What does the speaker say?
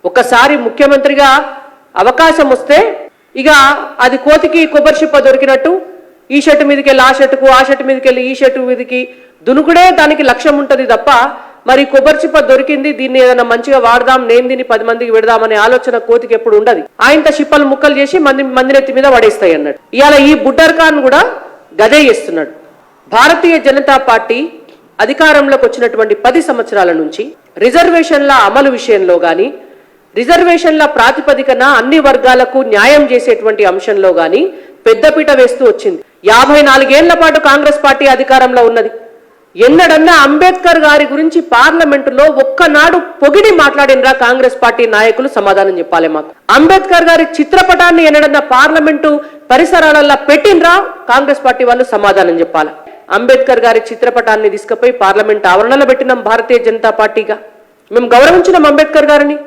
ఒకసారి ముఖ్యమంత్రిగా అవకాశం వస్తే ఇక అది కోతికి కొబ్బరి చిప్ప దొరికినట్టు ఈ షర్టు మీదకి వెళ్ళి ఆ షర్టుకు, ఆ షర్టు మీదకి వెళ్ళి ఈ షర్టు మీదకి దునుకుడే దానికి లక్ష్యం ఉంటుంది తప్ప మరి కొబ్బరి చిప్ప దొరికింది దీన్ని ఏదైనా మంచిగా వాడదాం, నేను దీన్ని 10 మందికి పెడదామనే ఆలోచన కోతికి ఎప్పుడు ఉండదు. ఆయనతో చిప్పలు ముక్కలు చేసి మందినెత్తి మీద పడేస్తాయి అన్నట్టు. ఇవాళ ఈ బుడ్డర్ ఖాన్ కూడా గదే చేస్తున్నాడు. భారతీయ జనతా పార్టీ అధికారంలోకి వచ్చినటువంటి 10 సంవత్సరాల నుంచి రిజర్వేషన్ల అమలు విషయంలో గాని, రిజర్వేషన్ల ప్రాతిపదికన అన్ని వర్గాలకు న్యాయం చేసేటువంటి అంశంలో గాని పెద్దపీట వేస్తూ వచ్చింది. 54 ఏళ్ల పాటు కాంగ్రెస్ పార్టీ అధికారంలో ఉన్నది. ఎన్నడన్నా అంబేద్కర్ గారి గురించి పార్లమెంటులో ఒక్కనాడు పొగిడి మాట్లాడినరా కాంగ్రెస్ పార్టీ నాయకులు? సమాధానం చెప్పాలి మాకు. అంబేద్కర్ గారి చిత్రపటాన్ని ఎన్నడన్నా పార్లమెంటు పరిసరాలలో పెట్టినరా కాంగ్రెస్ పార్టీ వాళ్ళు? సమాధానం చెప్పాలి. అంబేద్కర్ గారి చిత్రపటాన్ని తీసుకుపోయి పార్లమెంట్ ఆవరణలో పెట్టినాం భారతీయ జనతా పార్టీగా. మేము గౌరవించినాం అంబేద్కర్ గారిని.